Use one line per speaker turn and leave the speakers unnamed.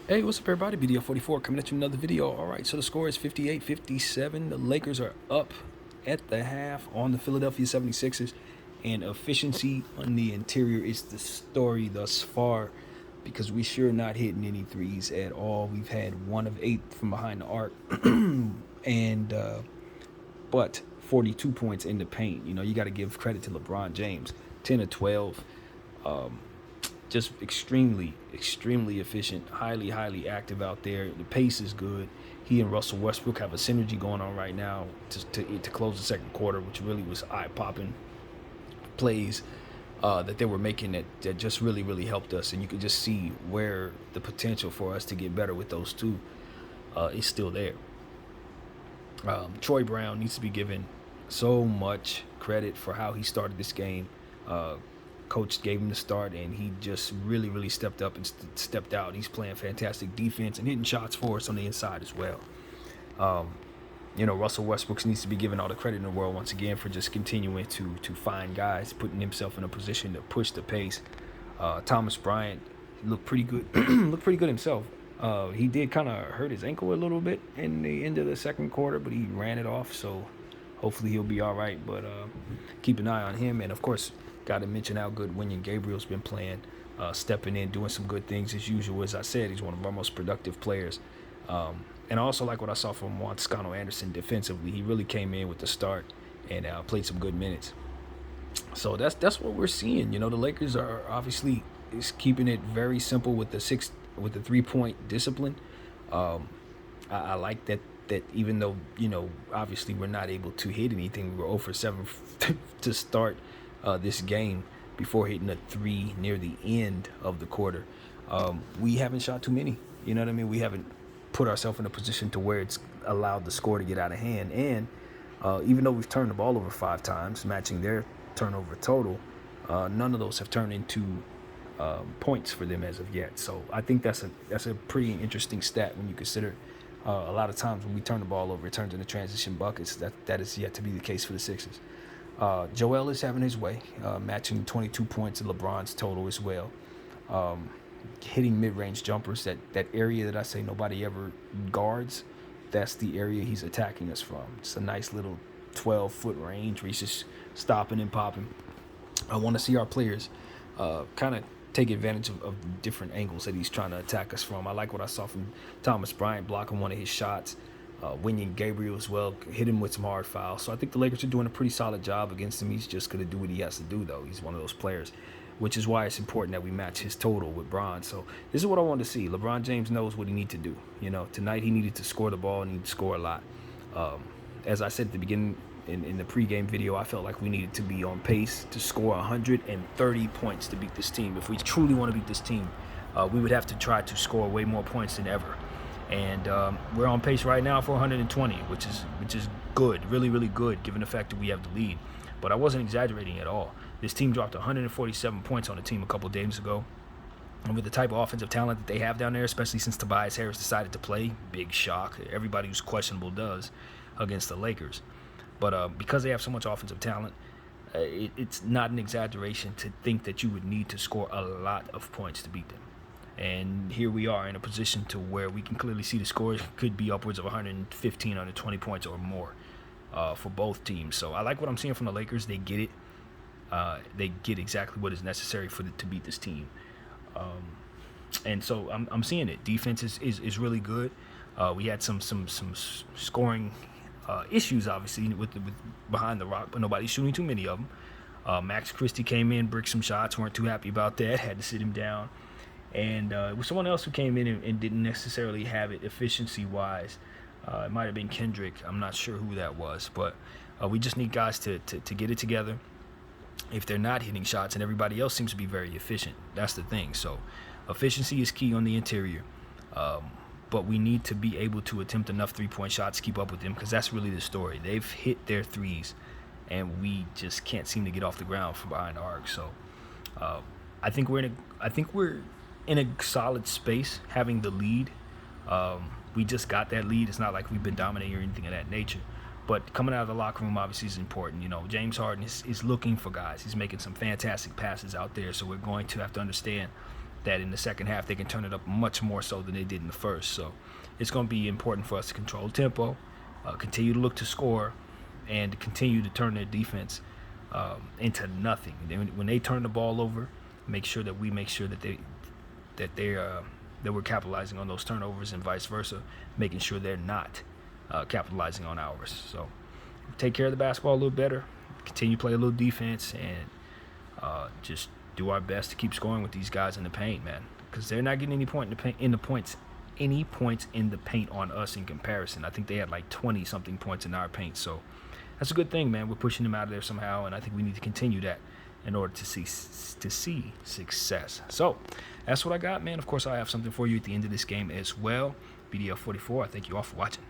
Hey, what's up, everybody? BDO44 coming at you with another video. All right, so the score is 58-57. The Lakers are up at the half on the Philadelphia 76ers, and efficiency on the interior is the story thus far because we sure not hitting any threes at all. We've had 1 of 8 from behind the arc, and but 42 points in the paint. You know, you got to give credit to LeBron James, 10 of 12. Just extremely efficient, highly active out there. The pace is good. He and Russell Westbrook have a synergy going on right now to close the second quarter, which really was eye-popping plays that they were making that just really helped us. And you could just see where the potential for us to get better with those two is still there. Troy Brown needs to be given so much credit for how he started this game. Coach gave him the start, and he just really stepped up and stepped out. He's playing fantastic defense and hitting shots for us on the inside as well. Russell Westbrook needs to be given all the credit in the world once again for just continuing to find guys, putting himself in a position to push the pace. Thomas Bryant looked pretty good. Looked pretty good himself. He did kind of hurt his ankle a little bit in the end of the second quarter, but he ran it off, so hopefully he'll be all right. But keep an eye on him, and of course, got to mention how good Wenyen Gabriel's been playing, stepping in, doing some good things as usual. As I said, he's one of our most productive players. And I also like what I saw from Juan Toscano Anderson defensively. He really came in with the start and played some good minutes. So that's what we're seeing. You know, the Lakers are obviously keeping it very simple with the 3-point discipline. I like that even though, obviously we're not able to hit anything, we were 0 for 7 to start this game before hitting a 3 near the end of the quarter. We haven't shot too many. You know what I mean? We haven't put ourselves in a position to where it's allowed the score to get out of hand. And even though we've turned the ball over 5 times, matching their turnover total, none of those have turned into points for them as of yet. So I think that's a pretty interesting stat when you consider a lot of times when we turn the ball over, it turns into transition buckets. That is yet to be the case for the Sixers. Joel is having his way, matching 22 points of LeBron's total as well. Hitting mid-range jumpers, that area that I say nobody ever guards, that's the area he's attacking us from. It's a nice little 12-foot range where he's just stopping and popping. I want to see our players kind of take advantage of different angles that he's trying to attack us from. I like what I saw from Thomas Bryant blocking one of his shots. Wenyen Gabriel as well, hit him with some hard fouls. So I think the Lakers are doing a pretty solid job against him. He's just going to do what he has to do, though. He's one of those players, which is why it's important that we match his total with Bron. So this is what I want to see. LeBron James knows what he needs to do. You know, tonight he needed to score the ball and he needed to score a lot. As I said at the beginning in the pregame video, I felt like we needed to be on pace to score 130 points to beat this team. If we truly want to beat this team, we would have to try to score way more points than ever. And we're on pace right now for 120, which is good, really good, given the fact that we have the lead. But I wasn't exaggerating at all. This team dropped 147 points on the team a couple days ago. And with the type of offensive talent that they have down there, especially since Tobias Harris decided to play, big shock. Everybody who's questionable does against the Lakers. But because they have so much offensive talent, it's not an exaggeration to think that you would need to score a lot of points to beat them. And here we are in a position to where we can clearly see the scores could be upwards of 115, 120 points or more for both teams. So I like what I'm seeing from the Lakers. They get it. They get exactly what is necessary to beat this team. And so I'm seeing it. Defense is really good. We had some scoring issues, obviously, with behind the rock, but nobody's shooting too many of them. Max Christie came in, bricked some shots. Weren't too happy about that. Had to sit him down. And it was someone else who came in and didn't necessarily have it efficiency-wise. It might have been Kendrick. I'm not sure who that was. But we just need guys to get it together. If they're not hitting shots, and everybody else seems to be very efficient. That's the thing. So efficiency is key on the interior. But we need to be able to attempt enough three-point shots to keep up with them, because that's really the story. They've hit their threes, and we just can't seem to get off the ground from behind the arc. So I think we're in a solid space, having the lead. We just got that lead. It's not like we've been dominating or anything of that nature. But coming out of the locker room obviously is important. You know, James Harden is looking for guys. He's making some fantastic passes out there. So we're going to have to understand that in the second half they can turn it up much more so than they did in the first. So it's going to be important for us to control tempo, continue to look to score, and continue to turn their defense into nothing. When they turn the ball over, make sure that we're capitalizing on those turnovers and vice versa, making sure they're not capitalizing on ours. So take care of the basketball a little better, continue to play a little defense, and just do our best to keep scoring with these guys in the paint, man, because they're not getting any points in the paint on us in comparison. I think they had like 20 something points in our paint, so that's a good thing, man. We're pushing them out of there somehow, and I think we need to continue that in order to see success. So that's what I got, man. Of course, I have something for you at the end of this game as well. BDL 44. I thank you all for watching.